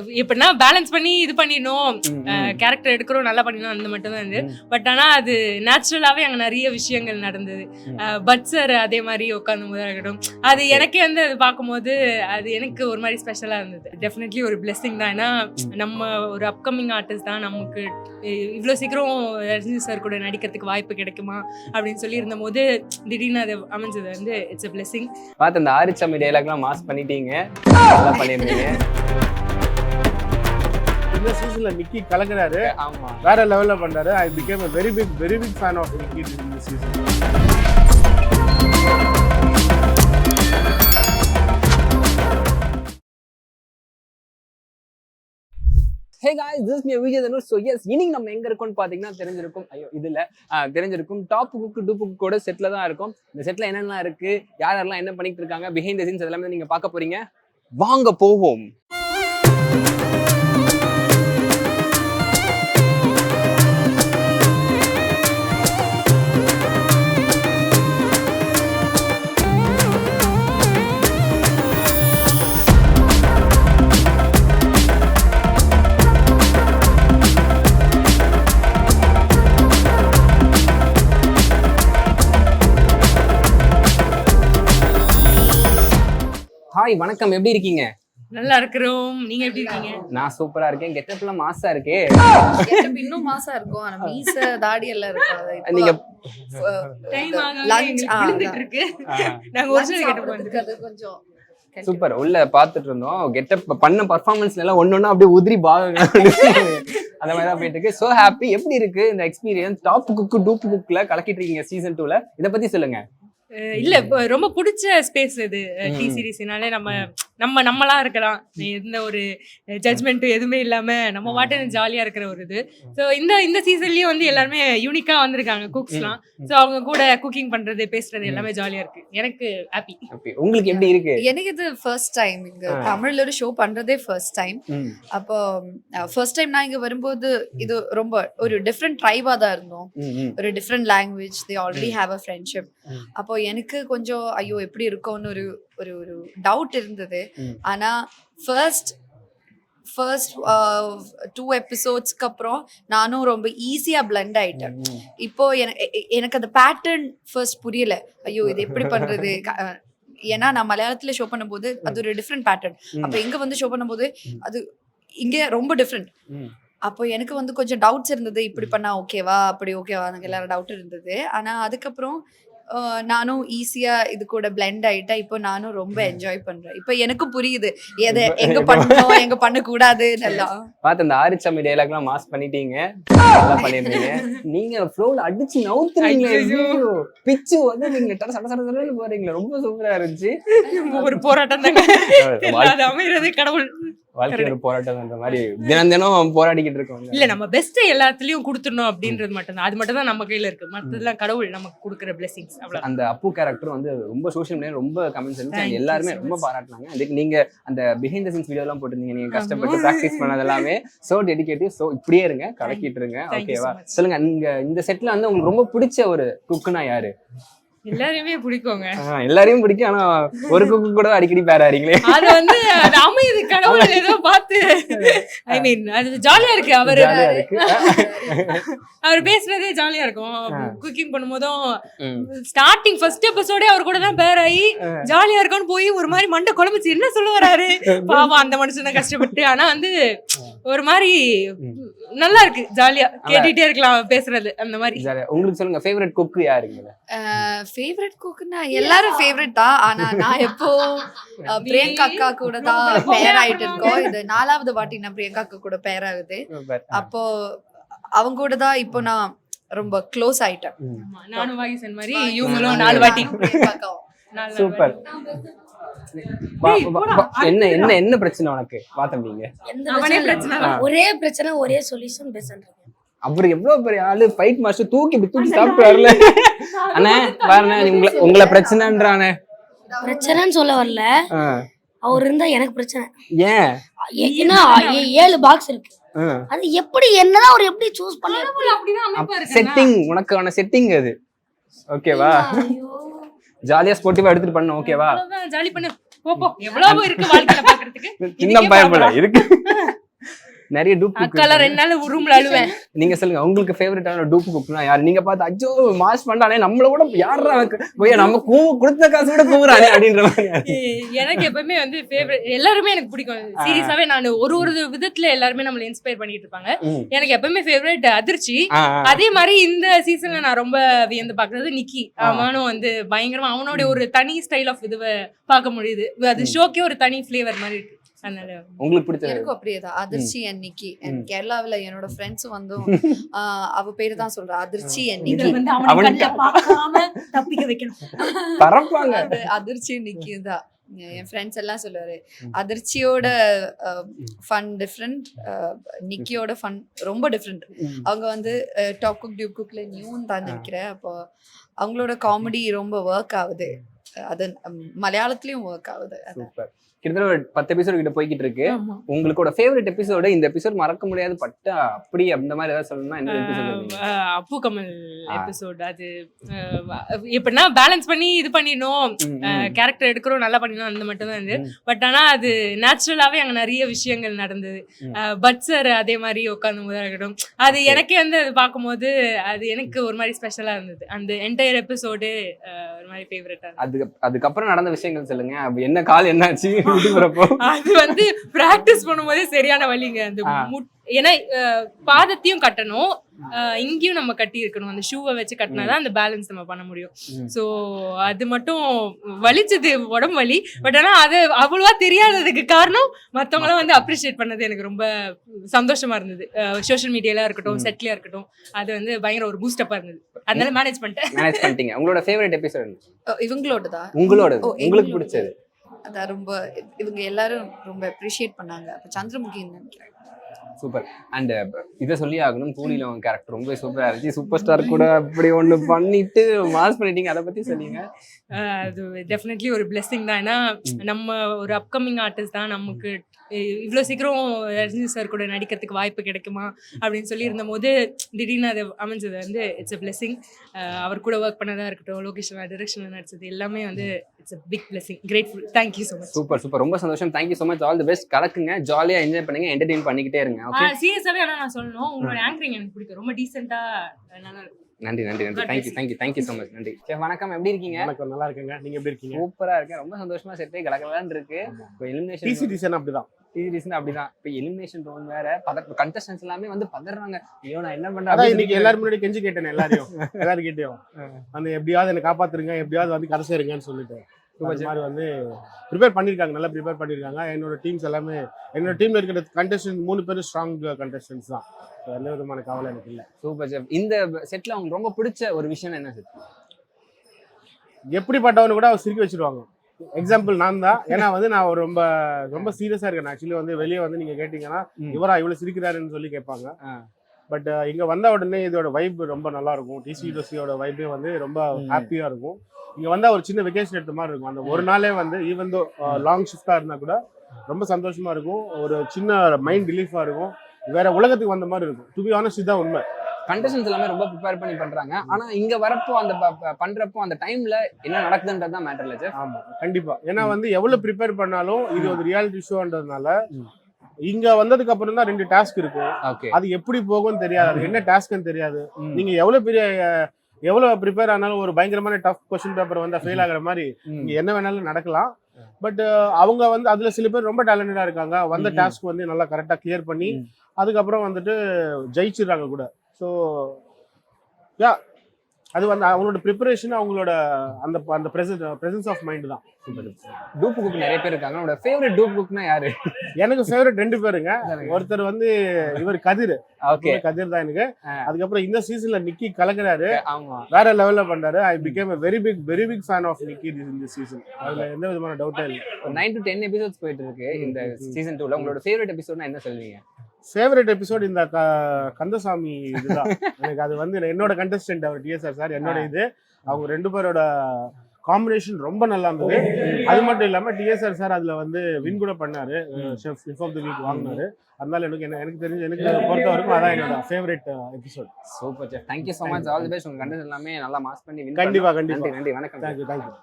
எப்படின்னா பேலன்ஸ் பண்ணி இது பண்ணிடணும், கேரக்டர் எடுக்கிறோம் நல்லா பண்ணிடணும் அந்த மட்டும் தான் இருந்து. பட் ஆனால் அது நேச்சுரலாகவே அங்கே நிறைய விஷயங்கள் நடந்தது. பட் சார் அதே மாதிரி உட்காந்து போது இருக்கட்டும், அது எனக்கே வந்து அது பார்க்கும்போது அது எனக்கு ஒரு மாதிரி ஸ்பெஷலாக இருந்தது. டெஃபினெட்லி ஒரு பிளெஸிங் தான். ஏன்னா நம்ம ஒரு அப்கமிங் ஆர்டிஸ்ட் தான், நமக்கு இவ்வளோ சீக்கிரம் ரஜினி சார் கூட நடிக்கிறதுக்கு வாய்ப்பு கிடைக்குமா அப்படின்னு சொல்லி இருந்த போது திடீர்னு அது அமைஞ்சது வந்து இட்ஸ் அ பிளெஸிங். பார்த்து அந்த ஆரிச்சாமி டைலாக்லாம் மாஸ் பண்ணிட்டீங்க, நல்லா பண்ணியிருந்தீங்க. இந்த சீசன்ல நிக்கி கலக்குறாரு, ஆமா வேற லெவல்ல பண்றாரு. I became a very big fan of Nikki in this season. Hey guys, this is me Vijay Dhanur. So yes, இன்னைக்கு நம்ம எங்க இருக்கோம்னு பாத்தீங்கன்னா தெரிஞ்சிருக்கும் டாப் குக் டூ குக் கூட செட்ல தான் இருக்கும். இந்த செட்ல என்னெல்லாம் இருக்கு, யாரெல்லாம் என்ன பண்ணிட்டு இருக்காங்க, பிஹைண்ட் தி சீன்ஸ் எல்லாமே நீங்க பார்க்க போறீங்க. வாங்க போவோம். ஹாய் வணக்கம், எப்படி இருக்கீங்க? நல்லா இருக்கிறோம், நீங்க எப்படி இருக்கீங்க? நான் சூப்பரா இருக்கேன். கெட்டப்லாம் மாசா இருக்கே. கெட்டப் இன்னும் மாசா இருக்கும். ஆனா மீச தாடி எல்லாம் இருக்கு. நீங்க டைம் ஆக லஞ்ச் விழுந்துட்டு இருக்கு. நாங்க ஒரிஜினல் கெட்டப் வந்து அது கொஞ்சம் சூப்பர் உள்ள பாத்துட்டு இருந்தோம். கெட்டப் பண்ண பர்ஃபார்மன்ஸ்ல எல்லாம் ஒன்னொன்னா அப்படியே உதிரி பாருங்க அந்த மாதிரி தான் போயிட்டு இருக்கு. So happy. எப்படி இருக்கு இந்த எக்ஸ்பீரியன்ஸ்? டாப் குக் டூப் குக்ல கலக்கிட்டு இருக்கீங்க சீசன் 2ல, இத பத்தி சொல்லுங்க. இல்ல ரொம்ப பிடிச்ச ஸ்பேஸ் இது. டி சீரிஸ்னாலே நம்மளா இருக்கலாம், எந்த ஒரு ஜட்ஜ்மெண்ட்டும் எதுவுமே இல்லாம நம்ம பாட்டு ஜாலியா இருக்கிற ஒரு இது. ஸோ இந்த சீசன்லயும் வந்து எல்லாருமே யூனிக்கா வந்திருக்காங்க குக்ஸ்லாம். ஸோ அவங்க கூட குக்கிங் பண்றது பேசுறது எல்லாமே ஜாலியா இருக்கு. எனக்கு ஹாப்பி. உங்களுக்கு எப்படி இருக்கு? எனக்கு இது ஃபர்ஸ்ட் டைம் இங்க தமிழ்ல ஒரு ஷோ பண்றதே ஃபர்ஸ்ட் டைம். அப்போ ஃபர்ஸ்ட் டைம் நான் இங்க வரும்போது இது ரொம்ப ஒரு டிஃப்ரெண்ட் ட்ரைபா தான் இருந்தோம். ஒரு different language, they already have a friendship. அப்போ எனக்கு கொஞ்சம் ஐயோ எப்படி இருக்கும்னு ஒரு ஒரு ஒரு டவுட் இருந்தது. ஆனா ஃபர்ஸ்ட் 2 எபிசோட்ஸ்க்கு அப்புறம் நானும் ரொம்ப ஈஸியா பிளெண்ட் ஆயிட்டேன். இப்போ எனக்கு அந்த பேட்டர்ன் ஃபர்ஸ்ட் புரியல. ஐயோ இது எப்படி பண்றது, ஏன்னா நான் மலையாளத்துல ஷோ பண்ணும்போது அது ஒரு டிஃப்ரெண்ட் பேட்டர்ன். அப்ப எங்க வந்து ஷோ பண்ணும்போது அது இங்க ரொம்ப டிஃப்ரெண்ட். அப்போ எனக்கு வந்து கொஞ்சம் டவுட்ஸ் இருந்தது, இப்படி பண்ணா ஓகேவா அப்படி ஓகேவா, எனக்கு எல்லாரும் டவுட் இருந்தது. ஆனா அதுக்கப்புறம் நானும் ஈஸியா இது கூட பிளெண்ட் ஆயிட்டேன். இப்போ நானும் ரொம்ப என்ஜாய் பண்றேன். இப்போ எனக்கும் புரியுது எதை எங்க பண்ணணும் எங்க பண்ண கூடாதுன்னு எல்லாம். பார்த்து அந்த ஆரிச்சாமி டைலாக்லாம் மாஸ் பண்ணிட்டீங்க, நல்லா பண்ணிருந்தீங்க. நீங்க ஃப்ளோல அடிச்சு நவுத்துறீங்க, பிச்சு வந்து நீங்க சட போறீங்களா, ரொம்ப சூப்பரா இருந்துச்சு. ஒரு போராட்டம் தாங்க, அது அமைறது கடவுள். வாழ்க்கை ஒரு போராட்டம்ன்ற மாதிரி தினம் போராடிக்கிட்டு இருக்கோம். இல்ல நம்ம பெஸ்ட் எல்லாத்துலயும் கொடுத்துடணும் அப்படின்றது மட்டும் தான். அது மட்டும் தான் நம்ம கையில இருக்கு. மத்ததெல்லாம் கடவுள் நமக்கு கொடுக்குற பிளெஸிங்ஸ். அந்த அப்பு கேரக்டர் வந்து ரொம்ப சோஷியல் மீடியா ரொம்ப கமெண்ட்ஸ் இருந்துச்சு, எல்லாருமே ரொம்ப பாராட்டினாங்க. அதுக்கு நீங்க அந்த பிஹைண்ட் தி சீன்ஸ் வீடியோ எல்லாம் போட்டுருந்தீங்க, நீங்க கஷ்டப்பட்டு பிராக்டிஸ் பண்ணது எல்லாமே சோ டெடிகேட்டிவ். சோ இப்படியே இருங்க, கலக்கிட்டு இருங்க. ஓகேவா? சொல்லுங்க, நீங்க இந்த செட்ல வந்து உங்களுக்கு ரொம்ப பிடிச்ச ஒரு குக்குனா யாரு? எல்லாரையுமே பிடிக்குங்க. எல்லாரையும் பிடிக்கும். ஆனா ஒரு குக்கு கூட அடிக்கடி பேராறீங்களே, அது வந்து அது அமையுது கடவுள் ஏதோ பார்த்து. ஐ மீன் அது ஜாலியா இருக்கு. அவர் பேசுறதே ஜாலியா இருக்கும். குக்கிங் பண்ணும்போதும் ஸ்டார்டிங் ஃபர்ஸ்ட் எபிசோடே அவர் கூட தான் பேர் ஆகி ஜாலியா இருக்கும்னு போய் ஒரு மாதிரி மண்டை குழம்புச்சு, என்ன சொல்ல வராரு பாவம் அந்த மனுஷன் தான் கஷ்டப்பட்டு. ஆனா வந்து ஒரு மாதிரி நல்லா இருக்கு, ஜாலியா கேட்டுட்டே இருக்கலாம் பேசுறது அந்த மாதிரி. உங்களுக்கு சொல்லுங்க, ஃபேவரட் குக் யாருங்க? ஃபேவரட் குக்னா எல்லாரும் ஃபேவரட் தான். ஆனா நான் எப்போ பிரியங்கா அக்கா கூட தான் பேர் ஆயிட்டு இருக்கோம். இது 4வது வாட்டி நான் பிரியங்கா அக்கா கூட பேர் ஆகுது. அப்போ அவங்க கூட தான் இப்போ நான் ரொம்ப க்ளோஸ் ஆயிட்டேன். நானும் வாகிசன் மாதிரி இவங்களும் 4 வாட்டி. சூப்பர். என்ன பிரச்சனை உனக்கு? பாத்தீங்க ஒரே பிரச்சனை ஒரே சொல்யூஷன் பேசுறேன். அப்புறம் எவ்வளவு பெரிய ஆளு, ஃபைட் மாஸ்டர் தூக்கி சாப்பிட்டு வரல அண்ணே பாருண்ணே, உங்களை பிரச்சனைன்றானே. பிரச்சனைன்னு சொல்ல வரல, அவர் இருந்தா எனக்கு பிரச்சனை. ஏன்? ஏன்னா 7 பாக்ஸ் இருக்கு. அது எப்படி என்னதான் அவர் எப்படி சூஸ் பண்ண செட்டிங், உனக்கான செட்டிங் அது. ஓகேவா? ஜாலியா ஸ்போர்ட்டிவா எடுத்துட்டு பண்ணு. ஓகேவா? ஜாலி பண்ணு போ எவ்வளவு இருக்கு வாழ்க்கையில பாக்குறதுக்கு. சின்ன பயப்பட இருக்கு. நிறைய டூப் அக்கால 2 நாள் ரூம்ல அழுவேன். நீங்க சொல்லுங்க உங்களுக்கு ஃபேவரட்டான டூப் குக்னா யார்? நீங்க பார்த்து அஜோ மாஸ் பண்ணானே நம்மள கூட யாரா போய் நம்ம கொடுத்த காசு கூட கூவுறானே அப்படின்ற மாதிரி. எனக்கு எப்பவுமே வந்து ஃபேவரட் எல்லாருமே எனக்கு பிடிக்கும். சீரியஸாவே நான் ஒரு விதத்துல எல்லாருமே நம்மள இன்ஸ்பயர் பண்ணிட்டு இருப்பாங்க. எனக்கு எப்பவுமே ஃபேவரட் அதிர்ச்சி. அதே மாதிரி இந்த சீசன்ல நான் ரொம்ப வியந்து பாக்குறது நிக்கி. அவனும் வந்து பயங்கரமா அவனோட ஒரு தனி ஸ்டைல் ஆஃப் இதுவை பார்க்க முடியுது. அது ஷோக்கே ஒரு தனி ஃபிளேவர் மாதிரி இருக்கு. உங்களுக்கு பிடிச்சது எனக்கும் அப்படியேதான் அதிர்ச்சி அண்ட் நிக்கி. அண்ட் கேரளாவில என்னோட ஃப்ரெண்ட்ஸ் வந்து அவ பேரு தான் சொல்றா அதிர்ச்சி அண்ட் நிக்கி. வந்து அவனை கண்ணுல பார்க்காம தப்பிக்க வைக்கணும். பரப்பாங்க. அதிர்ச்சி நிக்கி தான். என் ஃப்ரெண்ட்ஸ் எல்லாம் சொல்லுவாரு அதிர்ச்சியோட ஃபன் டிஃப்ரெண்ட், நிக்கியோட ஃபன் ரொம்ப டிஃப்ரெண்ட். அவங்க வந்து டாப் குக் டியூப் குக்ல நியூன்னு தான் நினைக்கிறேன். அப்போ அவங்களோட காமெடி ரொம்ப ஒர்க் ஆகுது. அது மலையாளத்துலயும் ஒர்க் ஆகுது. சூப்பர். கிட்டத்தட்ட ஒரு 10 எபிசோடு கிட்ட போய்கிட்டு இருக்கு. உங்களோட ஃபேவரட் எபிசோடு இந்த எபிசோட் மறக்க முடியாது பட்டா அப்படி அந்த மாதிரி ஏதாவது சொல்லணும்னா என்ன எபிசோட்? அப்பு கமல் எபிசோட். அது எப்படின்னா பேலன்ஸ் பண்ணி இது பண்ணிடணும், கேரக்டர் எடுக்கிறோம் நல்லா பண்ணிடணும் அந்த மட்டும் தான் இது. பட் ஆனா அது நேச்சுரலாவே அங்க நிறைய விஷயங்கள் நடந்தது. பட் சார் அதே மாதிரி உட்காந்து போதா இருக்கட்டும், அது எனக்கே வந்து அது பார்க்கும்போது அது எனக்கு ஒரு மாதிரி ஸ்பெஷலா இருந்தது. அந்த என்டையர் எபிசோடு ஒரு மாதிரி ஃபேவரட்டா. அதுக்கப்புறம் நடந்த விஷயங்கள் சொல்லுங்க. என்ன கால் என்னாச்சு? அது வந்து பிராக்டிஸ் பண்ணும்போதே சரியான வலிங்க. அந்த ஏன்னா பாதத்தையும் கட்டணும், இங்கேயும் நம்ம கட்டி இருக்கணும். அந்த ஷூவை வச்சு கட்டினாதான் அந்த பேலன்ஸ் நம்ம பண்ண முடியும். சோ அது மட்டும் வலிச்சது உடம்பு வலி. பட் ஆனா அது அவ்வளவா தெரியாததுக்கு காரணம் மத்தவங்களாம் வந்து அப்ரிஷியேட் பண்ணது எனக்கு ரொம்ப சந்தோஷமா இருந்தது. சோஷியல் மீடியால இருக்கட்டும், செட்லயா இருக்கட்டும், அது வந்து பயங்கர ஒரு பூஸ்டப்பா இருந்தது. அதனால மேனேஜ் பண்ணிட்டீங்க. உங்களோட ஃபேவரட் எபிசோட் இவங்களோடதான். உங்களுக்கு பிடிச்சது? அதான் ரொம்ப இவங்க எல்லாரும் ரொம்ப அப்ரிஷியேட் பண்ணாங்க. அப்ப சந்திரமுகின்னு நினைக்கிறேன். சூப்பர். அண்ட் இதை சொல்லி ஆகணும், கூலில உங்க கேரக்டர் ரொம்ப சூப்பரா இருந்துச்சு. சூப்பர் ஸ்டார் கூட அப்படி ஒண்ணு பண்ணிட்டு மாஸ் பண்ணிட்டீங்க. அதை பத்தி சொல்லுங்க. அது டெஃபினெட்லி ஒரு பிளெஸிங் தான். ஏன்னா நம்ம ஒரு அப்கமிங் ஆர்டிஸ்ட் தான், நமக்கு இவ்வளோ சீக்கிரம் ரஜினி சார் கூட நடிக்கிறதுக்கு வாய்ப்பு கிடைக்குமா அப்படின்னு சொல்லி இருந்த போது திடீர்னு அது அமைஞ்சது வந்து இட்ஸ் அ பிளெஸிங். அவர் கூட ஒர்க் பண்ணதாக இருக்கட்டும், லொகேஷன் டைரக்ஷனில் நடிச்சது எல்லாமே வந்து it's a big blessing. Grateful. Thank you so much. Super. ரொம்ப சந்தோஷம். Thank you so much. All the best. கலக்குங்க, ஜாலியாக என்ஜாய் பண்ணுங்க, என்டர்டெயின் பண்ணிக்கிட்டே இருங்க. ஓகே. சீரியஸாகவே ஆனால் நான் சொல்லணும், உங்களோட ஆங்கரிங் எனக்கு பிடிக்கும். ரொம்ப டீசெண்டாக நல்லா இருக்கும். நன்றி. Thank you so much. நன்றி. வணக்கம், எப்படி இருக்கீங்க? வணக்கம், நல்லா இருக்கேங்க. நீங்க எப்படி இருக்கீங்க? சூப்பரா இருக்கேன். ரொம்ப சந்தோஷமா செட்டே கலகலன்னு இருக்கு. இப்போ எலிமினேஷன் அப்படிதான். இப்போ எலிமினேஷன் ரவுண்ட் வேற, கண்டஸ்டன்ஸ் எல்லாமே வந்து பதறாங்க. ஐயோ நான் என்ன பண்றேன்? இன்னைக்கு எல்லாரும் முன்னாடி கெஞ்சி கேட்டேன், எல்லாரும் கேட்டேன் அந்த எப்படியாவது என்ன காப்பாத்துருங்க, எப்படியாவது வந்து கதை சேருங்கன்னு சொல்லிட்டு மாதிரி வந்து ப்ரிப்பேர் பண்ணிருக்காங்க, நல்லா ப்ரிப்பேர் பண்ணிருக்காங்க. என்னோட டீம்ஸ் எல்லாமே, என்னோட டீம்ல இருக்கிற கண்டஸ்டன்ட் 3 பேரும் ஸ்ட்ராங் கண்டஸ்டன்ஸ் தான். எந்த விதமான கவலை எனக்கு இல்லை. Super sir. இந்த செட்ல உங்களுக்கு ரொம்ப பிடிச்ச ஒரு விஷயம் என்ன சார்? எப்படிப்பட்டவனு கூட அவர் சிரிக்க வச்சிருவாங்க. எக்ஸாம்பிள் நான் தான். ஏன்னா வந்து நான் ரொம்ப ரொம்ப சீரியஸா இருக்கேன். ஆக்சுவலி வந்து வெளியே வந்து நீங்க கேட்டீங்கன்னா இவரா இவ்வளவு சிரிக்கிறாருன்னு சொல்லி கேட்பாங்க. பட் இங்க வந்த உடனே இதோட வைப் ரொம்ப நல்லா இருக்கும். டிசியோட வைப்பே வந்து ரொம்ப ஹாப்பியா இருக்கும். இங்க வந்தா ஒரு சின்ன வெக்கேஷன் எடுத்த மாதிரி இருக்கும். அந்த ஒரு நாளே வந்து ஈவன் தோ லாங் ஷிஃப்டா இருந்தா கூட ரொம்ப சந்தோஷமா இருக்கும். ஒரு சின்ன மைண்ட் ரிலீஃபா இருக்கும். வேற உலகத்துக்கு வந்த மாதிரி இருக்கும். டு பி ஆனஸ்ட், இதுதான் உண்மை. கண்டஸ்டன்ஸ் எல்லாமே ரொம்ப ப்ரிப்பேர் பண்ணி பண்றாங்க. ஆனா இங்க வரப்போ அந்த பண்றப்போ அந்த டைம்ல என்ன நடக்குதுன்றதுதான் மேட்டர் இல்ல சார்? ஆமா, கண்டிப்பா. ஏன்னா வந்து எவ்வளவு ப்ரிப்பேர் பண்ணாலும் இது ஒரு ரியாலிட்டி ஷோன்றதுனால இங்க வந்ததுக்கு அப்புறம் தான் 2 டாஸ்க் இருக்கும். அது எப்படி போகும்னு தெரியாது, அது என்ன டாஸ்க்னு தெரியாது. நீங்க எவ்வளவு ப்ரிப்பேர் ஆனாலும் ஒரு பயங்கரமான டஃப் கொஸ்டின் பேப்பர் வந்து ஃபெயில் ஆகுற மாதிரி இங்க என்ன வேணாலும் நடக்கலாம். பட் அவங்க வந்து அதுல சில பேர் ரொம்ப டேலண்டடா இருக்காங்க. வந்த டாஸ்க் வந்து நல்லா கரெக்டா கிளியர் பண்ணி அதுக்கப்புறம் வந்துட்டு ஜெயிச்சிடுறாங்க கூட. ஸோ யா, அது வந்து அவங்களோட ப்ரிப்பரேஷன், அவங்களோட அந்த பிரசன்ஸ் ஆஃப் மைண்ட் தான். டூப் குக் நிறைய பேர் இருக்காங்க. உங்களோட ஃபேவரட் டூப் குக்னா யாரு? எனக்கு ஃபேவரட் 2 பேருங்க. ஒருத்தர் வந்து இவர் கதிர் தான் எனக்கு. அதுக்கப்புறம் இந்த சீசன்ல நிக்கி கலக்குறாரு, வேற லெவல்ல பண்றாரு. I became a very big fan of Nikki in this season. அதுல எந்த விதமான டவுட்டே இல்லை. 9 to 10 எபிசோட்ஸ் போயிட்டு இருக்கு இந்த சீசன் 2ல. உங்களோட ஃபேவரட் எபிசோட்னா என்ன சொல்வீங்க? ஃபேவரட் எபிசோட் இந்த கந்தசாமி இதுதான். எனக்கு அது வந்து என்னோட கண்டஸ்டன்ட் அவர் டிஎஸ்ஆர் சார், என்னோட இது அவங்க 2 பேரோட காம்பினேஷன் ரொம்ப நல்லா இருந்தது. அது மட்டும் இல்லாம டிஎஸ்ஆர் சார் அதுல வந்து வின் கூட பண்ணாரு, ஷெஃப் ஆஃப் தி வீக் வாங்கினாரு. அதனால எனக்கு தெரிஞ்சு எனக்கு பொறுத்த வரைக்கும் அதான் என்னோட favourite episode. Super sir. Thank you so much. All the best. உங்க கண்டென்ட் எல்லாமே நல்லா மாஸ் பண்ணி கண்டிப்பா. நன்றி. வணக்கம். தேங்க்யூ.